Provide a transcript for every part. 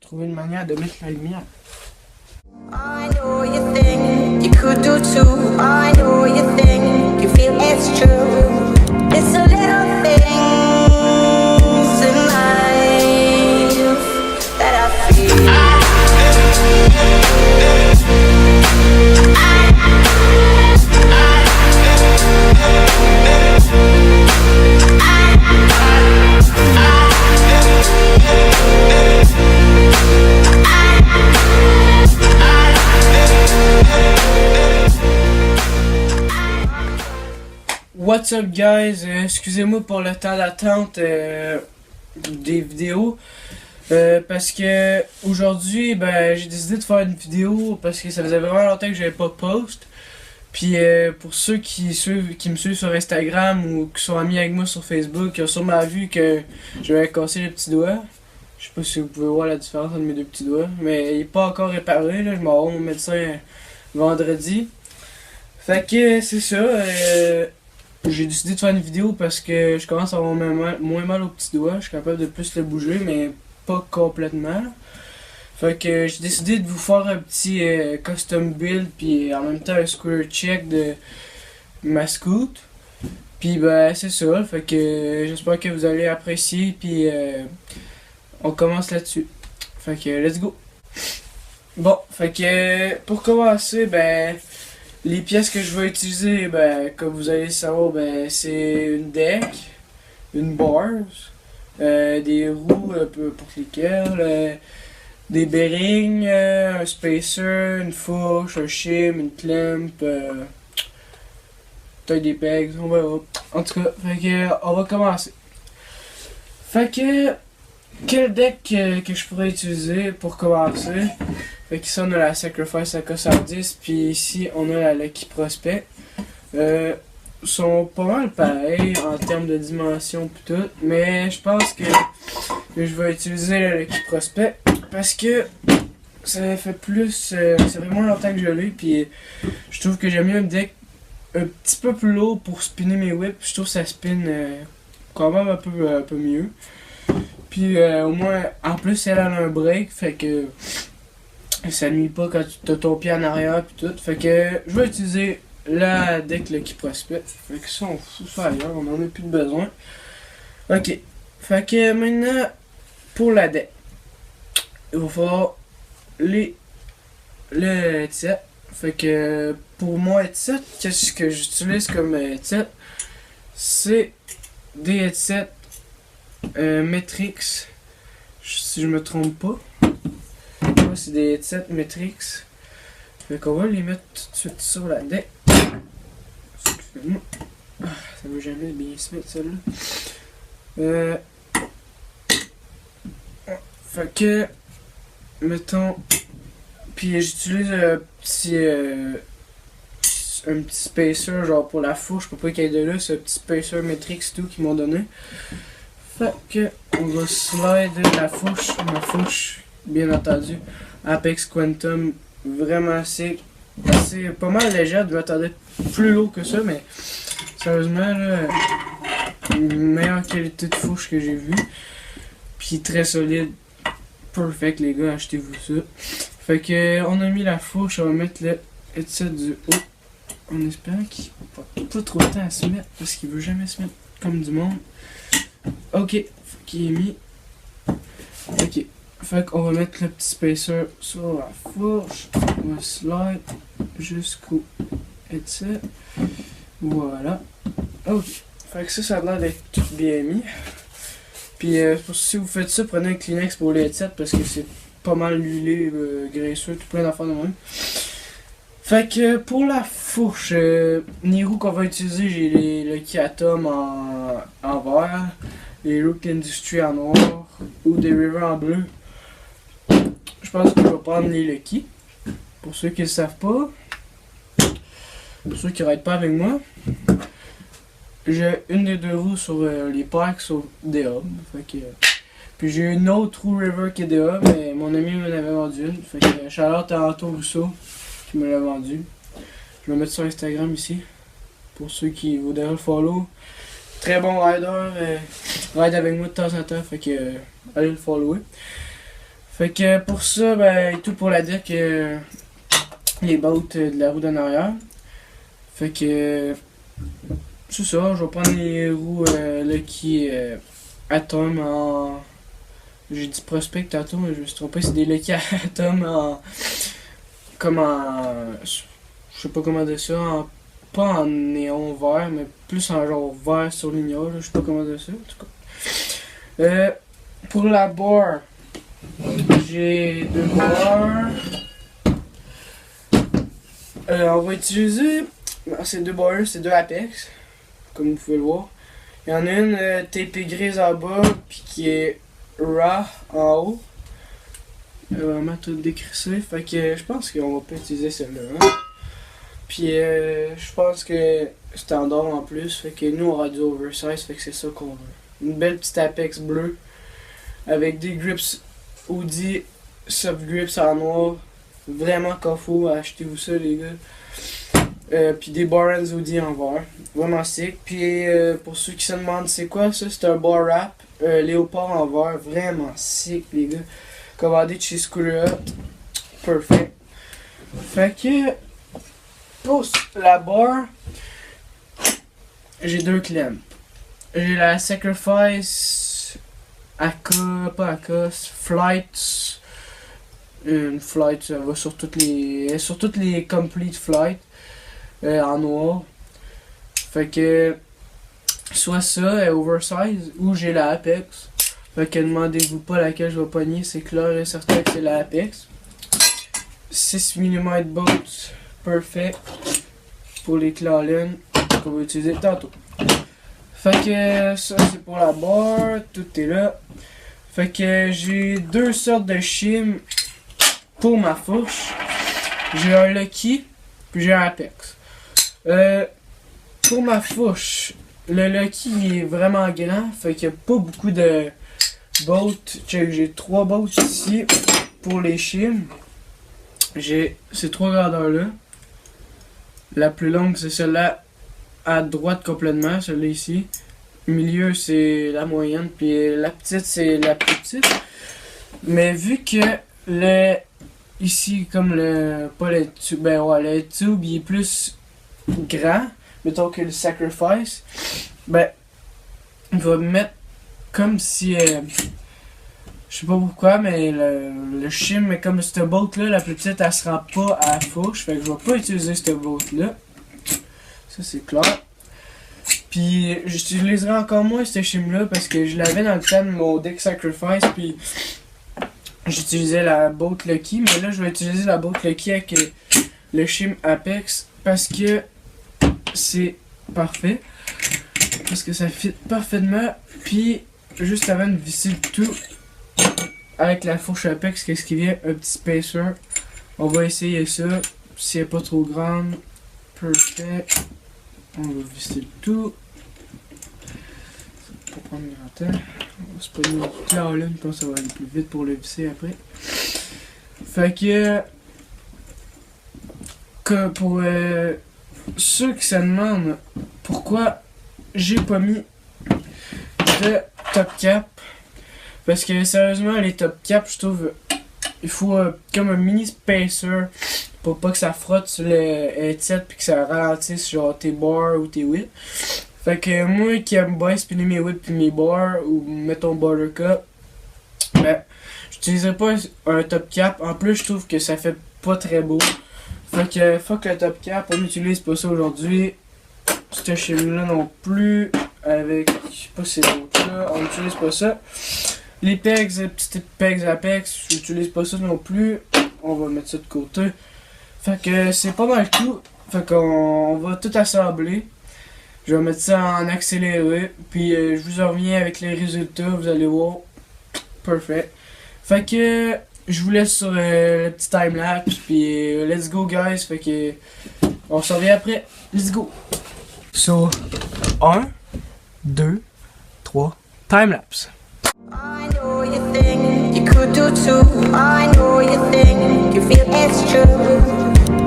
trouver une manière de mettre la lumière. I know you think you could do too. I know you think you feel it's true. It's the little things in life that I feel. What's up guys, excusez-moi pour le temps d'attente des vidéos parce que aujourd'hui j'ai décidé de faire une vidéo parce que ça faisait vraiment longtemps que j'avais pas post. Puis pour ceux qui me suivent sur Instagram ou qui sont amis avec moi sur Facebook, ils ont sûrement vu que j'avais cassé le petit doigt. Je sais pas si vous pouvez voir la différence entre mes deux petits doigts, mais il est pas encore réparé là, je m'en vais au médecin vendredi. Fait que c'est ça. J'ai décidé de faire une vidéo parce que je commence à avoir moins mal au petit doigt. Je suis capable de plus le bouger, mais pas complètement. Fait que j'ai décidé de vous faire un petit custom build, puis en même temps un square check de ma scoot. Puis c'est ça, fait que j'espère que vous allez apprécier, puis on commence là-dessus. Fait que let's go! Bon, fait que pour commencer, les pièces que je vais utiliser, comme vous allez le savoir, c'est une deck, une bars, des roues pour lesquelles, des bearings, un spacer, une fourche, un shim, une clamp, peut-être des pegs, on verra. En tout cas, fait que, on va commencer. Fait que, quel deck que je pourrais utiliser pour commencer? Fait qu'ici on a la Sacrifice AK-110, puis ici on a la Lucky Prospect. Sont pas mal pareils en termes de dimension pis tout, mais je pense que je vais utiliser la Lucky Prospect parce que ça fait plus, c'est vraiment longtemps que je l'ai, puis je trouve que j'aime mieux un deck un petit peu plus lourd pour spinner mes whips. Je trouve que ça spin quand même un peu mieux. Puis au moins, en plus elle a un break, fait que ça nuit pas quand tu as ton pied en arrière pis tout. Fait que je vais utiliser la deck Lucky Prospect. Fait que ça on fout ça ailleurs, on en a plus de besoin. Ok. Fait que maintenant pour la deck, il va falloir le headset. Fait que pour mon headset, qu'est-ce que j'utilise comme headset? C'est des headsets Metrix, si je me trompe pas. C'est des headsets Metrix. Fait qu'on va les mettre tout de suite sur la deck. Excusez-moi. Ça veut jamais bien se mettre celle-là. Fait que, mettons. Puis j'utilise un petit spacer genre pour la fourche pour pas qu'il y ait de là. C'est un petit spacer Metrix tout qu'ils m'ont donné. Fait que on va slide ma fourche, bien entendu, Apex Quantum, vraiment c'est pas mal légère. Je m'attendais plus lourd que ça, mais sérieusement là, meilleure qualité de fourche que j'ai vue, puis très solide, perfect les gars, achetez-vous ça. Fait que on a mis la fourche, on va mettre le headset du haut, en espérant qu'il va pas trop de temps à se mettre parce qu'il veut jamais se mettre comme du monde. Ok, fait qu'il est mis. Ok, fait qu'on va mettre le petit spacer sur la fourche. On va slide jusqu'au headset. Voilà. Ok, fait que ça a l'air d'être tout bien mis. Puis si vous faites ça, prenez un Kleenex pour les headsets parce que c'est pas mal huilé, graisseux, tout plein d'affaires de même. Fait que pour la fourche, les roues qu'on va utiliser, j'ai les Lucky Atom en vert, les Rook Industry en noir ou des River en bleu. Je pense que je vais prendre les Lucky. Pour ceux qui ne le savent pas, pour ceux qui n'arrêtent pas avec moi, j'ai une des deux roues sur les packs sur des hubs. Fait que, puis j'ai une autre roue River qui est des hubs, mais mon ami m'en avait vendu une. Fait que Charlotte à Anto Rousseau qui me l'a vendu. Je vais le mettre sur Instagram ici. Pour ceux qui voudraient le follow. Très bon rider. Ride avec moi de temps en temps. Fait que allez le follower. Fait que pour ça, ben, tout pour la dire que les bottes de la roue d'en arrière. Fait que c'est ça, je vais prendre les roues Lucky Atom en. J'ai dit Prospect tantôt, mais je me suis trompé, c'est des Lucky Atom en. Comme en. Je sais pas comment dire ça, pas en néon vert, mais plus en genre vert surlignant, je sais pas comment dire ça, en tout cas. Pour la barre, j'ai 2 barres. On va utiliser. C'est 2 barres, c'est 2 Apex, comme vous pouvez le voir. Il y en a une tapée grise en bas, puis qui est raw en haut. Vraiment tout décrissé, fait que je pense qu'on va pas utiliser celle-là. Hein? Puis je pense que standard en plus, fait que nous on aura du oversize, fait que c'est ça qu'on veut. Une belle petite Apex bleue avec des grips Audi soft grips en noir. Vraiment coffre, achetez-vous ça les gars. Puis des Barons Audi en vert. Vraiment sick. Puis pour ceux qui se demandent c'est quoi ça, c'est un bar wrap léopard en vert. Vraiment sick les gars. Commandé de chez Scooter Hut. Perfect. Fait que pour la barre, j'ai 2 clés. J'ai la Sacrifice AK, pas AK, Flight. Une flight, ça va sur toutes les complete flight en noir. Fait que soit ça, oversize, ou j'ai la Apex. Fait que demandez-vous pas laquelle je vais pogner, c'est clair et certain que c'est la Apex. 6 mm bolts, perfect pour les clawlines qu'on va utiliser tantôt. Fait que ça c'est pour la barre, tout est là. Fait que j'ai 2 sortes de shim pour ma fourche. J'ai un Lucky, puis j'ai un Apex. Pour ma fourche, le Lucky il est vraiment grand, fait qu'il n'y a pas beaucoup de bolts. J'ai 3 bolts ici pour les shims. J'ai ces 3 grandeurs-là. La plus longue, c'est celle-là à droite complètement, celle-là ici. Milieu, c'est la moyenne, puis la petite, c'est la plus petite. Mais vu que le ici, comme le pas le tube, ben ouais, le tube il est plus grand, mettons que le Sacrifice, ben il va me mettre comme si je sais pas pourquoi, mais le shim, mais comme cette bolt là, la plus petite, elle se rend pas à la fourche, fait que je vais pas utiliser cette bolt là. Ça c'est clair. Puis j'utiliserai encore moins cette shim là parce que je l'avais dans le temps de mon deck Sacrifice, puis j'utilisais la bolt Lucky, mais là je vais utiliser la bolt Lucky avec le shim Apex parce que c'est parfait, parce que ça fit parfaitement. Puis juste avant de visser le tout avec la fourche Apex, qu'est-ce qui vient? Un petit spacer. On va essayer ça, si elle n'est pas trop grande. Parfait. On va visser le tout. Ça va pas prendre grand temps. On va se prendre une clawline, je pense que ça va aller plus vite pour le visser après. Fait que pour ceux qui se demandent pourquoi j'ai pas mis de top cap, parce que sérieusement les top cap, je trouve il faut comme un mini spacer pour pas que ça frotte sur le headset puis que ça ralentisse genre tes bars ou tes whips. Fait que moi qui aime bien spinner mes whips puis mes bars ou mettons buttercup, ben j'utiliserai pas un top cap. En plus je trouve que ça fait pas très beau. Fait que fuck le top cap, on n'utilise pas ça aujourd'hui. Cette chimie là non plus. Avec, je sais pas si c'est l'autre là, on n'utilise pas ça. Les pegs, les petites pegs Apex, j'utilise pas ça non plus. On va mettre ça de côté. Fait que c'est pas mal tout. Fait qu'on va tout assembler. Je vais mettre ça en accéléré. Puis je vous en reviens avec les résultats, vous allez voir. Perfect. Fait que je vous laisse sur le petit timelapse. Puis let's go guys. Fait que on se revient après. Let's go. So, 1, 2, 3, timelapse. I know you think you could do too. I know you think you feel it's true.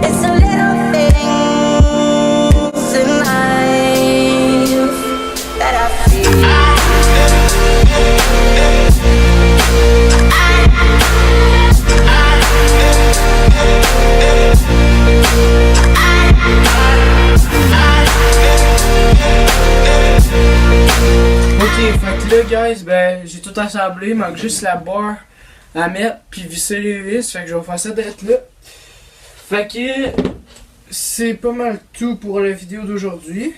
It's the little things in life that I feel. guys, ben j'ai tout assemblé, il manque juste la barre à mettre puis visser les vis, fait que je vais faire ça d'être là. Fait que c'est pas mal tout pour la vidéo d'aujourd'hui.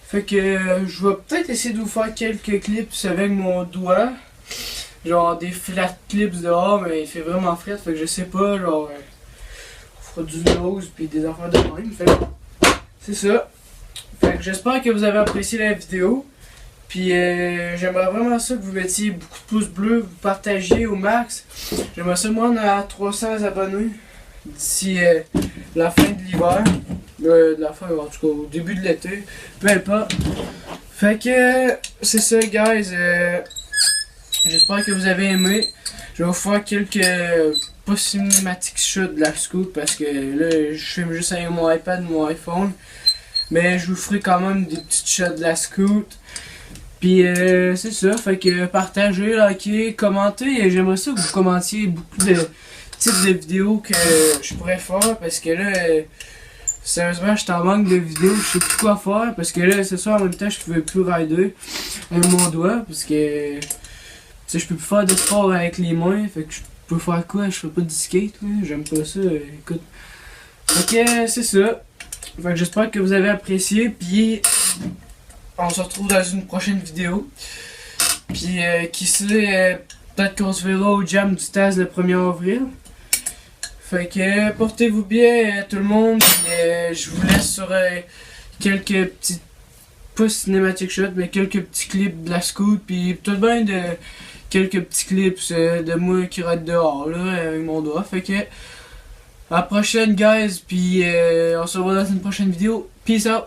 Fait que je vais peut-être essayer de vous faire quelques clips avec mon doigt. Genre des flat clips dehors, mais il fait vraiment frais, fait que je sais pas, genre on fera du nose puis des affaires de même. Fait que c'est ça. Fait que j'espère que vous avez apprécié la vidéo. Puis j'aimerais vraiment ça que vous mettiez beaucoup de pouces bleus, vous partagiez au max. J'aimerais ça me rendre à 300 abonnés d'ici la fin de l'hiver. De la fin, en tout cas au début de l'été. Peu importe. Fait que c'est ça guys. J'espère que vous avez aimé. Je vais vous faire quelques pas cinématiques shots de la scoot parce que là je filme juste avec mon iPad, mon iPhone. Mais je vous ferai quand même des petites shots de la scoot. Puis c'est ça, fait que partagez, likez, commentez. Et j'aimerais ça que vous commentiez beaucoup de types de vidéos que je pourrais faire parce que là, sérieusement, je suis en manque de vidéos, je sais plus quoi faire parce que là, ce soir en même temps, je pouvais plus rider avec mon doigt parce que tu sais, je peux plus faire de sport avec les mains, fait que je peux faire quoi? Je fais pas du skate, j'aime pas ça, écoute. Fait que c'est ça. Fait que j'espère que vous avez apprécié, puis on se retrouve dans une prochaine vidéo. Puis qui sait, peut-être qu'on se verra au jam du Taz le 1er avril. Fait que portez-vous bien tout le monde, puis je vous laisse sur quelques petits, pas cinématic shots, mais quelques petits clips de la scoot, puis tout bien de quelques petits clips de moi qui rate dehors là avec mon doigt. Fait que à la prochaine guys, puis on se revoit dans une prochaine vidéo. Peace out!